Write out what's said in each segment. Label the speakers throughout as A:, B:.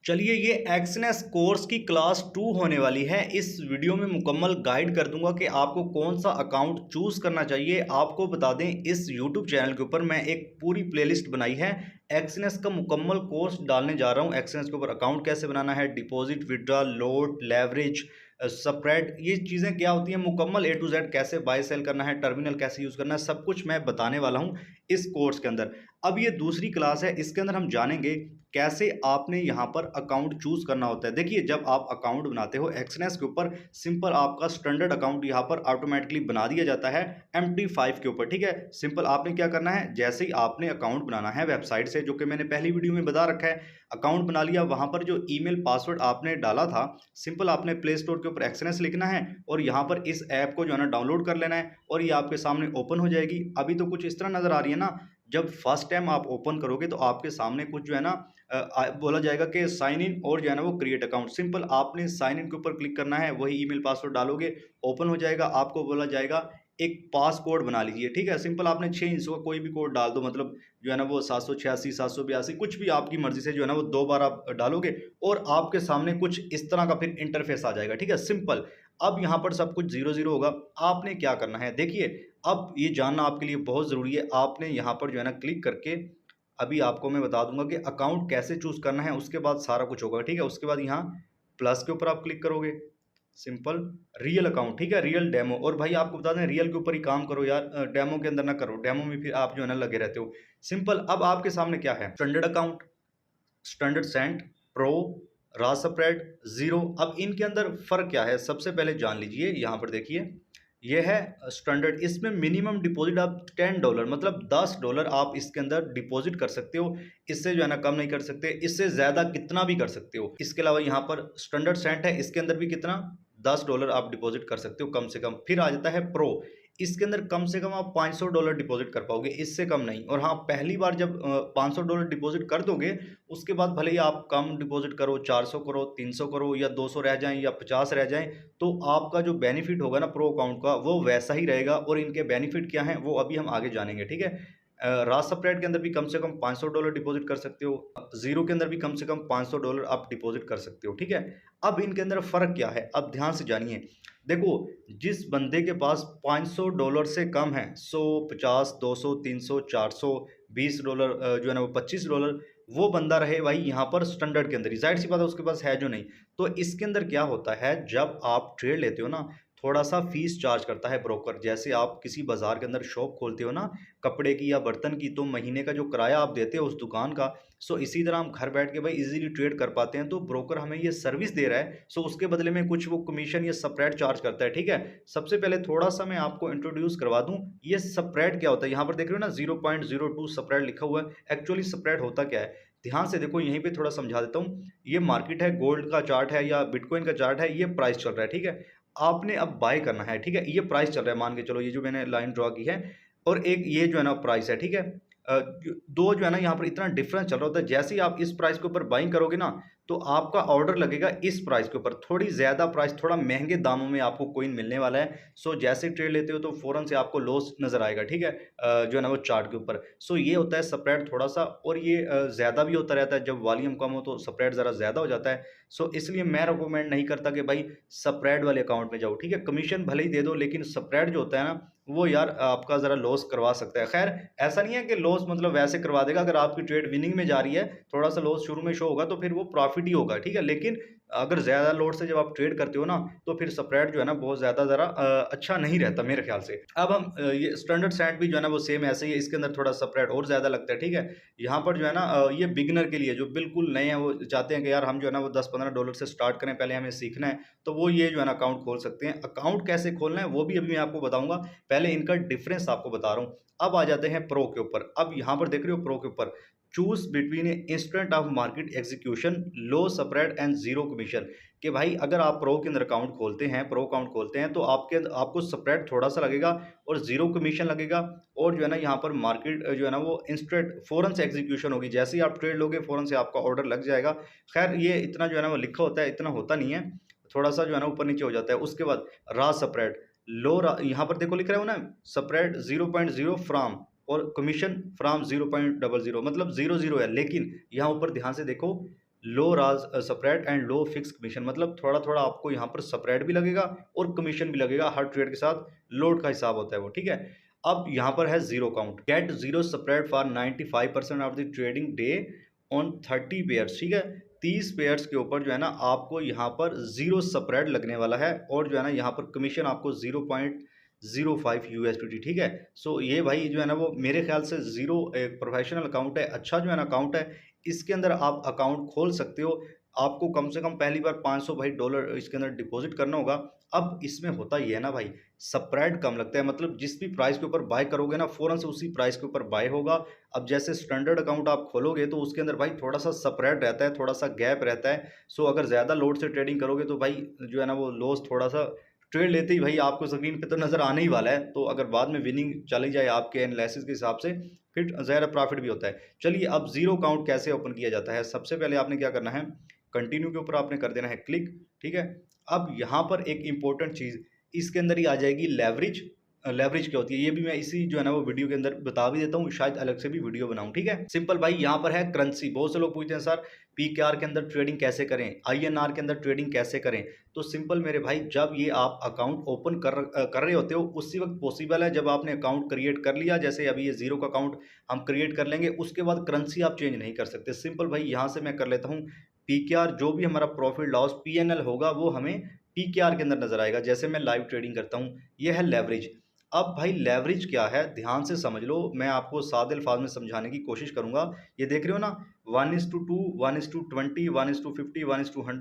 A: चलिए ये Exness course की क्लास 2 होने वाली है। इस वीडियो में मुकम्मल गाइड कर दूंगा कि आपको कौन सा अकाउंट चूज करना चाहिए। आपको बता दें इस यूट्यूब चैनल के ऊपर मैं एक पूरी प्लेलिस्ट बनाई है। एक्सनेस का मुकम्मल कोर्स डालने जा रहा हूँ। एक्सनेस के ऊपर अकाउंट कैसे बनाना है, deposit, withdrawal, load, leverage, spread, ये चीज़ें क्या होती हैं, मुकम्मल ए टू जेड, कैसे बाय सेल करना है, टर्मिनल कैसे यूज़ करना है, सब कुछ मैं बताने वाला हूँ इस कोर्स के अंदर। अब ये दूसरी क्लास है, इसके अंदर हम जानेंगे कैसे आपने यहाँ पर अकाउंट चूज करना होता है। देखिए जब आप अकाउंट बनाते हो एक्सनेस के ऊपर, सिंपल आपका स्टैंडर्ड अकाउंट यहाँ पर ऑटोमेटिकली बना दिया जाता है MT5 के ऊपर। ठीक है, सिंपल आपने क्या करना है, जैसे ही आपने अकाउंट बनाना है वेबसाइट से, जो कि मैंने पहली वीडियो में बता रखा है, अकाउंट बना लिया, वहां पर जो ईमेल पासवर्ड आपने डाला था, सिंपल आपने प्ले स्टोर के ऊपर एक्सनेस लिखना है और यहाँ पर इस ऐप को जो है ना डाउनलोड कर लेना है और ये आपके सामने ओपन हो जाएगी। अभी तो कुछ इस तरह नजर आ रही है ना। जब फर्स्ट टाइम आप ओपन करोगे तो आपके सामने कुछ जो है ना बोला जाएगा कि साइन इन और जो है ना वो क्रिएट अकाउंट। सिंपल आपने साइन इन के ऊपर क्लिक करना है, वही ईमेल पासवर्ड डालोगे, ओपन हो जाएगा। आपको बोला जाएगा एक पास कोड बना लीजिए। ठीक है, सिंपल आपने 6 इंच का कोई भी कोड डाल दो, मतलब जो है ना वो 786 782, कुछ भी आपकी मर्जी से जो है ना वो 2 बार आप डालोगे और आपके सामने कुछ इस तरह का फिर इंटरफेस आ जाएगा। ठीक है, सिंपल। अब यहाँ पर सब कुछ जीरो जीरो होगा। आपने क्या करना है, देखिए अब ये जानना आपके लिए बहुत ज़रूरी है। आपने यहाँ पर जो है ना क्लिक करके, अभी आपको मैं बता दूंगा कि अकाउंट कैसे चूज करना है, उसके बाद सारा कुछ होगा। ठीक है, उसके बाद यहाँ प्लस के ऊपर आप क्लिक करोगे, सिंपल रियल अकाउंट। ठीक है, रियल डेमो। और भाई आपको बता दें रियल के ऊपर ही काम करो यार, डेमो के अंदर ना करो, डेमो में फिर आप जो है ना लगे रहते हो। सिंपल। अब आपके सामने क्या है, standard account, standard cent, pro, raw spread, zero. अब इनके अंदर फर्क क्या है, सबसे पहले जान लीजिए। यहाँ पर देखिए ये है स्टैंडर्ड, इसमें मिनिमम डिपॉजिट आप $10, मतलब $10 आप इसके अंदर डिपॉजिट कर सकते हो। इससे जो है ना कम नहीं कर सकते, इससे ज़्यादा कितना भी कर सकते हो। इसके अलावा यहाँ पर स्टैंडर्ड सेंट है, इसके अंदर भी कितना, $10 आप डिपॉजिट कर सकते हो कम से कम। फिर आ जाता है प्रो, इसके अंदर कम से कम आप $500 डिपॉजिट कर पाओगे, इससे कम नहीं। और हाँ, पहली बार जब $500 डिपॉजिट कर दोगे, उसके बाद भले ही आप कम डिपॉजिट करो, 400 करो, 300 करो, या 200 रह जाएं या 50 रह जाएं, तो आपका जो बेनिफिट होगा ना प्रो अकाउंट का, वो वैसा ही रहेगा। और इनके बेनिफिट क्या हैं वो अभी हम आगे जानेंगे। ठीक है, राज स्प्रेड के अंदर भी कम से कम $500 डिपॉजिट कर सकते हो, जीरो के अंदर भी कम से कम $500 आप डिपॉजिट कर सकते हो। ठीक है, अब इनके अंदर फर्क क्या है, अब ध्यान से जानिए। देखो, जिस बंदे के पास $500 से कम है, 100, 50, 200, 300, 400, $20 जो है ना वो $25, वो बंदा रहे भाई यहाँ पर स्टैंडर्ड के अंदर ही। जाहिर सी बात है उसके पास है जो नहीं। तो इसके अंदर क्या होता है, जब आप ट्रेड लेते हो ना, थोड़ा सा फीस चार्ज करता है ब्रोकर। जैसे आप किसी बाजार के अंदर शॉप खोलते हो ना, कपड़े की या बर्तन की, तो महीने का जो किराया आप देते हो उस दुकान का, सो इसी तरह हम घर बैठ के भाई इजीली ट्रेड कर पाते हैं। तो ब्रोकर हमें ये सर्विस दे रहा है, सो उसके बदले में कुछ वो कमीशन या स्प्रेड चार्ज करता है। ठीक है, सबसे पहले थोड़ा सा मैं आपको इंट्रोड्यूस करवा दूं, ये स्प्रेड क्या होता है। यहाँ पर देख रहे हो ना 0.02 स्प्रेड लिखा हुआ है। एक्चुअली स्प्रेड होता क्या है, ध्यान से देखो, यहीं पे थोड़ा समझा देता हूँ। ये मार्केट है, गोल्ड का चार्ट है या बिटकॉइन का चार्ट है, ये प्राइस चल रहा है। ठीक है, आपने अब बाय करना है। ठीक है, ये प्राइस चल रहा है, मान के चलो ये जो मैंने लाइन ड्रॉ की है, और एक ये जो है ना प्राइस है। ठीक है, दो जो है ना यहाँ पर इतना डिफरेंस चल रहा होता है। जैसे ही आप इस प्राइस के ऊपर बाइंग करोगे ना, तो आपका ऑर्डर लगेगा इस प्राइस के ऊपर, थोड़ी ज्यादा प्राइस, थोड़ा महंगे दामों में आपको कोइन मिलने वाला है। सो जैसे ट्रेड लेते हो तो फौरन से आपको लॉस नजर आएगा। ठीक है, जो है ना वो चार्ट के ऊपर। सो ये होता है स्प्रेड थोड़ा सा, और ये ज्यादा भी होता रहता है। जब वॉल्यूम कम हो तो स्प्रेड जरा ज्यादा हो जाता है। सो इसलिए मैं रिकमेंड नहीं करता कि भाई स्प्रेड वाले अकाउंट में जाओ। ठीक है, कमीशन भले ही दे दो, लेकिन स्प्रेड जो होता है ना, वो यार आपका जरा लॉस करवा सकता है। खैर, ऐसा नहीं है कि लॉस मतलब वैसे करवा देगा। अगर आपकी ट्रेड विनिंग में जा रही है, थोड़ा सा लॉस शुरू में शो होगा तो फिर वो प्रॉफिट ही होगा। ठीक है, लेकिन अगर ज्यादा लोड से जब आप ट्रेड करते हो ना, तो फिर स्प्रेड जो है ना बहुत ज्यादा जरा अच्छा नहीं रहता मेरे ख्याल से। अब हम ये स्टैंडर्ड सेट भी जो है ना वो सेम ऐसे ही है, इसके अंदर थोड़ा स्प्रेड और ज्यादा लगता है। ठीक है, यहाँ पर जो है ना ये बिगिनर के लिए, जो बिल्कुल नए हैं, वो चाहते हैं कि यार हम जो है ना वो $10-15 से स्टार्ट करें, पहले हमें सीखना है, तो वो ये जो है ना अकाउंट खोल सकते हैं। अकाउंट कैसे खोलना है वो भी अभी मैं आपको बताऊंगा, पहले इनका डिफरेंस आपको बता रहा हूँ। अब आ जाते हैं प्रो के ऊपर। अब यहाँ पर देख रहे हो प्रो के ऊपर, choose between instant of market execution, low spread and zero commission. कि भाई अगर आप प्रो के अंदर अकाउंट खोलते हैं, प्रो अकाउंट खोलते हैं, तो आपको स्प्रेड थोड़ा सा लगेगा और जीरो कमीशन लगेगा। और जो है ना यहाँ पर मार्केट जो है ना वो इंस्टेंट फौरन से एग्जीक्यूशन होगी, जैसे ही आप ट्रेड लोगे फौरन से आपका ऑर्डर लग जाएगा। खैर ये इतना जो है ना वो लिखा होता है, इतना होता नहीं है, थोड़ा सा जो है ना ऊपर नीचे हो जाता है। उसके बाद रा स्प्रेड, यहाँ पर देखो लिख रहा हूँ ना, स्प्रेड 0.0 फ्राम, और कमीशन फ्राम 0.00, मतलब 0 0 है। लेकिन यहाँ ऊपर ध्यान से देखो, लो राज spread and low fix commission, मतलब थोड़ा थोड़ा आपको यहाँ पर स्प्रेड भी लगेगा और कमीशन भी लगेगा, हर ट्रेड के साथ लोड का हिसाब होता है वो, ठीक है। अब यहाँ पर है zero count, get zero spread for 95% of the trading day on 30 pairs, ठीक है। 30 पेयर्स के ऊपर जो है ना आपको यहाँ पर जीरो स्प्रेड लगने वाला है और जो है ना यहाँ पर कमीशन आपको 0.05 USDT, ठीक है। सो ये भाई जो है ना वो मेरे ख्याल से जीरो एक प्रोफेशनल अकाउंट है, अच्छा जो है ना अकाउंट है। इसके अंदर आप अकाउंट खोल सकते हो। आपको कम से कम पहली बार 500 भाई डॉलर इसके अंदर डिपॉजिट करना होगा। अब इसमें होता ही है ना भाई, स्प्रेड कम लगता है, मतलब जिस भी प्राइस के ऊपर बाय करोगे ना फौरन से उसी प्राइस के ऊपर बाय होगा। अब जैसे स्टैंडर्ड अकाउंट आप खोलोगे तो उसके अंदर भाई थोड़ा सा स्प्रेड रहता है, थोड़ा सा गैप रहता है। सो अगर ज़्यादा लोड से ट्रेडिंग करोगे तो भाई जो है ना वो लॉस थोड़ा सा ट्रेड लेते ही भाई आपको स्क्रीन पे तो नज़र आने ही वाला है। तो अगर बाद में विनिंग चली जाए आपके एनालिसिस के हिसाब से फिर ज़्यादा प्रॉफिट भी होता है। चलिए अब जीरो काउंट कैसे ओपन किया जाता है, सबसे पहले आपने क्या करना है, कंटिन्यू के ऊपर आपने कर देना है क्लिक, ठीक है। अब यहाँ पर एक इंपॉर्टेंट चीज़ इसके अंदर ही आ जाएगी लेवरेज। लेवरेज क्या होती है ये भी मैं इसी जो है ना वो वीडियो के अंदर बता भी देता हूँ, शायद अलग से भी वीडियो बनाऊँ, ठीक है। सिंपल भाई यहाँ पर है करेंसी। बहुत से लोग पूछते हैं सर PKR के अंदर ट्रेडिंग कैसे करें, INR के अंदर ट्रेडिंग कैसे करें। तो सिंपल मेरे भाई, जब ये आप अकाउंट ओपन कर रहे होते हो उसी वक्त पॉसिबल है, जब आपने अकाउंट क्रिएट कर लिया, जैसे अभी ये जीरो का अकाउंट हम क्रिएट कर लेंगे उसके बाद करेंसी आप चेंज नहीं कर सकते। सिंपल भाई यहाँ से मैं कर लेता हूँ PKR, जो भी हमारा प्रॉफिट लॉस PNL होगा वो हमें PKR के अंदर नजर आएगा, जैसे मैं लाइव ट्रेडिंग करता हूँ। ये है लेवरेज। अब भाई लेवरेज क्या है ध्यान से समझ लो, मैं आपको सादे अल्फाज में समझाने की कोशिश करूंगा। ये देख रहे हो ना 1:2, 1:20, 1:50, 1:100,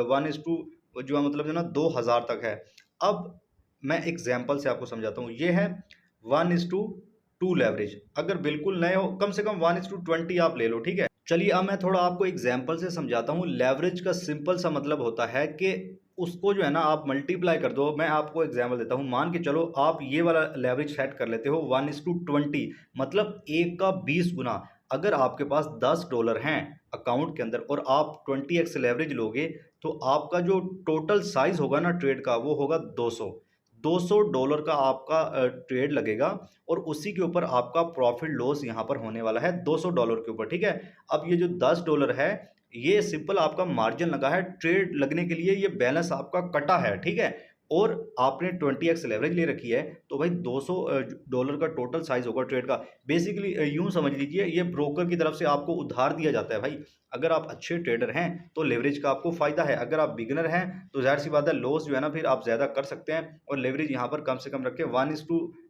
A: 1:, जो है मतलब जो ना 2000 तक है। अब मैं एग्जाम्पल से आपको समझाता हूँ। ये है 1:2 लेवरेज। अगर बिल्कुल नए हो कम से कम 1:20 आप ले लो, ठीक है। चलिए अब मैं थोड़ा आपको एग्जाम्पल से समझाता हूँ। लेवरेज का सिंपल सा मतलब होता है कि उसको जो है ना आप मल्टीप्लाई कर दो। मैं आपको एग्जाम्पल देता हूँ, मान के चलो आप ये वाला लेवरेज सेट कर लेते हो 1:20, मतलब 1 का 20 गुना। अगर आपके पास $10 हैं अकाउंट के अंदर और आप 20x लेवरेज लोगे तो आपका जो टोटल साइज होगा ना ट्रेड का वो होगा 200 का आपका ट्रेड लगेगा और उसी के ऊपर आपका प्रॉफिट लॉस यहाँ पर होने वाला है $200 के ऊपर, ठीक है। अब ये जो $10 है ये सिंपल आपका मार्जिन लगा है ट्रेड लगने के लिए, ये बैलेंस आपका कटा है, ठीक है। और आपने 20x लेवरेज ले रखी है तो भाई $200 का टोटल साइज होगा ट्रेड का। बेसिकली यूं समझ लीजिए ये ब्रोकर की तरफ से आपको उधार दिया जाता है भाई। अगर आप अच्छे ट्रेडर हैं तो लेवरेज का आपको फायदा है, अगर आप बिगिनर हैं तो जाहिर सी बात है लॉस जो है ना फिर आप ज्यादा कर सकते हैं। और लेवरेज यहाँ पर कम से कम रखें 1:,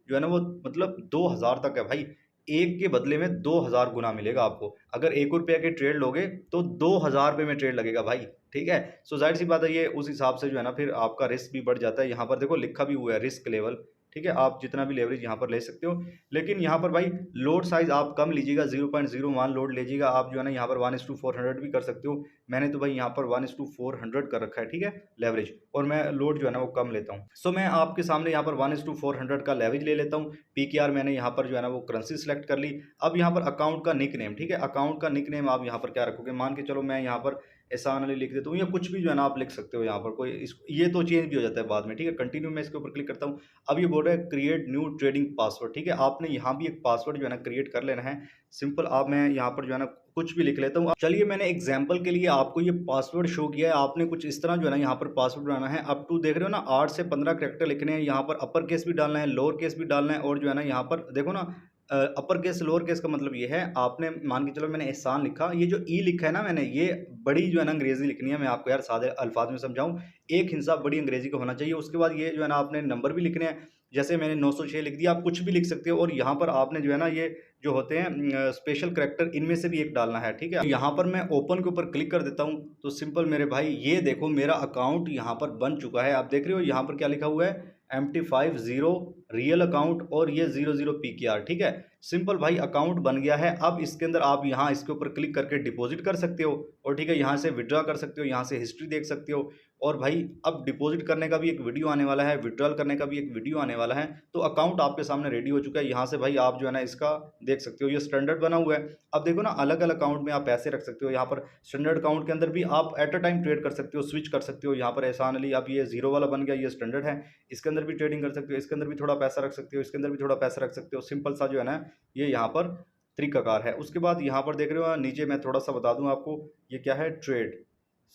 A: जो है ना वो मतलब 2000 तक है भाई। एक के बदले में 2000 गुना मिलेगा आपको। अगर ₹1 के ट्रेड लोगे तो 2000 रुपये में ट्रेड लगेगा भाई, ठीक है। सो जाहिर सी बात है ये उस हिसाब से जो है ना फिर आपका रिस्क भी बढ़ जाता है। यहाँ पर देखो लिखा भी हुआ है रिस्क लेवल, ठीक है। आप जितना भी लेवरेज यहाँ पर ले सकते हो, लेकिन यहाँ पर भाई लोड साइज आप कम लीजिएगा, 0.01 लोड लीजिएगा। आप जो है ना यहाँ पर 1:400 भी कर सकते हो। मैंने तो भाई यहाँ पर 1:400 कर रखा है, ठीक है, लेवरेज। और मैं लोड जो है ना वो कम लेता हूँ। सो मैं आपके सामने यहाँ पर 1:400 का लेवरेज ले लेता हूँ। PKR मैंने यहाँ पर जो है ना वो करेंसी सेलेक्ट कर ली। अब यहाँ पर अकाउंट का निक नेम, ठीक है, अकाउंट का निक नेम आप यहाँ पर क्या रखोगे, मान के चलो मैं यहाँ पर एहसान अली लिख देता हूँ या कुछ भी जो है ना आप लिख सकते हो यहाँ पर, कोई ये तो चेंज भी हो जाता है बाद में, ठीक है। कंटिन्यू मैं इसके ऊपर क्लिक करता हूँ। अब ये बोल रहा है क्रिएट न्यू ट्रेडिंग पासवर्ड, ठीक है। आपने यहाँ भी एक पासवर्ड जो है ना क्रिएट कर लेना है। सिंपल आप मैं यहाँ पर जो है ना कुछ भी लिख लेता हूँ। चलिए मैंने एग्जाम्पल के लिए आपको ये पासवर्ड शो किया है, आपने कुछ इस तरह जो है ना यहाँ पर पासवर्ड बनाना है। अप टू देख रहे हो ना 8 से 15 कैरेक्टर लिखने हैं, यहाँ पर अपर केस भी डालना है, लोअर केस भी डालना है। और जो है ना यहाँ पर देखो ना अपर केस लोअर केस का मतलब ये है, आपने मान के चलो मैंने एहसान लिखा, ये जो ई लिखा है ना मैंने, ये बड़ी जो है ना अंग्रेजी लिखनी है। मैं आपको यार सादे अल्फाज में समझाऊं, एक हिस्सा बड़ी अंग्रेजी का होना चाहिए। उसके बाद ये जो है ना आपने नंबर भी लिखने हैं, जैसे मैंने 906 लिख दिया, आप कुछ भी लिख सकते हो। और यहाँ पर आपने जो है ना ये जो होते हैं स्पेशल करेक्टर, इनमें से भी एक डालना है, ठीक है। यहाँ पर मैं ओपन के ऊपर क्लिक कर देता हूँ तो सिंपल मेरे भाई ये देखो मेरा अकाउंट यहाँ पर बन चुका है। आप देख रहे हो यहाँ पर क्या लिखा हुआ है, MT50 रियल अकाउंट और ये 00 PKR, ठीक है। सिंपल भाई अकाउंट बन गया है। अब इसके अंदर आप यहाँ इसके ऊपर क्लिक करके डिपॉजिट कर सकते हो और ठीक है यहाँ से विड्रॉ कर सकते हो, यहाँ से हिस्ट्री देख सकते हो। और भाई अब डिपॉजिट करने का भी एक वीडियो आने वाला है, विड्रॉल करने का भी एक वीडियो आने वाला है। तो अकाउंट आपके सामने रेडी हो चुका है। यहाँ से भाई आप जो है ना इसका देख सकते हो, ये स्टैंडर्ड बना हुआ है। अब देखो ना अलग अलग अकाउंट में आप पैसे रख सकते हो। यहाँ पर स्टैंडर्ड अकाउंट के अंदर भी आप एट अ टाइम ट्रेड कर सकते हो, स्विच कर सकते हो। यहाँ पर एहसान अली अब ये जीरो वाला बन गया, ये स्टैंडर्ड है, इसके अंदर भी ट्रेडिंग कर सकते हो, इसके अंदर भी थोड़ा पैसा रख सकते हो, इसके अंदर भी थोड़ा पैसा रख सकते हो। सिंपल सा जो है ना ये यहाँ पर त्रिकाकार है। उसके बाद यहाँ पर देख रहे हो नीचे मैं थोड़ा-सा बता दूँ आपको, ये क्या है ट्रेड,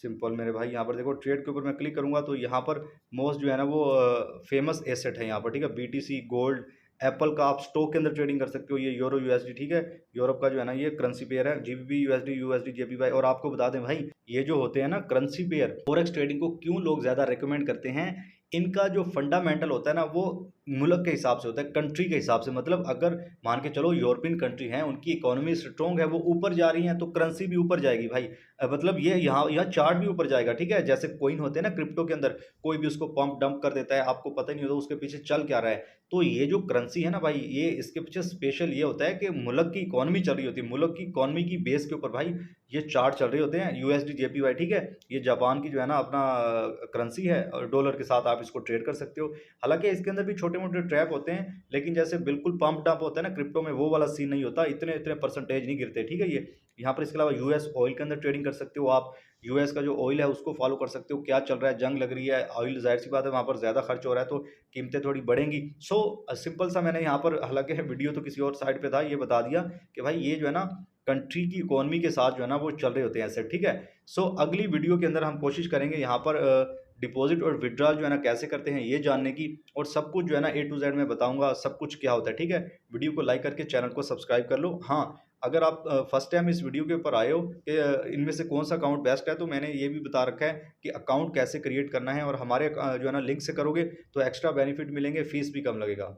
A: सिंपल मेरे भाई यहाँ पर देखो ट्रेड के ऊपर मैं क्लिक करूँगा तो यहाँ पर मोस्ट जो है ना वो फेमस एसेट है यहाँ पर, ठीक है? बीटीसी, गोल्ड, एप्पल का आप स्टॉक के अंदर ट्रेडिंग कर सकते हो, ये यूरो यूएसडी, ठीक है? यूरोप का जो है ना ये करेंसी पेयर है, जीबीपी, यूएसडी, यूएसडी, जेपीवाई। और आपको बता दें भाई, ये जो होते हैं ना करेंसी पेयर, फॉरेक्स ट्रेडिंग को क्यों लोग ज़्यादा रिकमेंड करते हैं, इनका जो फंडामेंटल होता है ना वो मुल्क के हिसाब से होता है, कंट्री के हिसाब से। मतलब अगर मान के चलो यूरोपियन कंट्री है, उनकी इकोनॉमी स्ट्रॉन्ग है, वो ऊपर जा रही है तो करेंसी भी ऊपर जाएगी भाई। मतलब ये यहाँ चार्ट भी ऊपर जाएगा, ठीक है? जैसे कॉइन होते हैं ना क्रिप्टो के अंदर, कोई भी उसको पंप डंप कर देता है, आपको पता ही नहीं होता उसके पीछे चल क्या रहा है। तो ये जो करेंसी है ना भाई, ये इसके पीछे स्पेशल ये होता है कि मुल्क की इकोनॉमी चल रही होती है, मुल्क की इकोनॉमी की बेस के ऊपर भाई ये चार्ट चल रहे होते हैं। यूएसडी, जेपीवाई, ठीक है? ये जापान की जो है ना अपना करेंसी है और डॉलर के साथ आप इसको ट्रेड कर सकते हो। हालाँकि इसके अंदर भी छोटे-मोटे ट्रैप होते हैं, लेकिन जैसे बिल्कुल पंप डंप होता है ना क्रिप्टो में, वो वाला सीन नहीं होता, इतने-इतने परसेंटेज नहीं गिरते, ठीक है ये? यहाँ पर इसके अलावा यूएस ऑयल के अंदर ट्रेडिंग कर सकते हो आप, यूएस का जो ऑयल है उसको फॉलो कर सकते हो, क्या चल रहा है, जंग लग रही है, ऑयल ज़ाहिर-सी बात है वहाँ पर ज़्यादा खर्च हो रहा है तो कीमतें थोड़ी बढ़ेंगी। सिंपल सा मैंने यहाँ पर, हालाँकि वीडियो तो किसी और साइट पे था, ये बता दिया कि भाई ये जो है ना कंट्री की इकोनॉमी के साथ जो है ना वो चल रहे होते हैं एसेट, ठीक है? अगली वीडियो के अंदर हम कोशिश करेंगे यहाँ पर डिपॉज़िट और विथड्रॉल जो है ना कैसे करते हैं ये जानने की, और सब कुछ जो है ना ए टू ज़ेड मैं बताऊँगा सब कुछ क्या होता है, ठीक है? वीडियो को लाइक करके चैनल को सब्सक्राइब कर लो। हाँ, अगर आप फर्स्ट टाइम इस वीडियो के ऊपर आए हो कि इनमें से कौन-सा अकाउंट बेस्ट है, तो मैंने ये भी बता रखा है कि अकाउंट कैसे क्रिएट करना है, और हमारे जो है ना लिंक से करोगे तो एक्स्ट्रा बेनिफिट मिलेंगे, फीस भी कम लगेगा।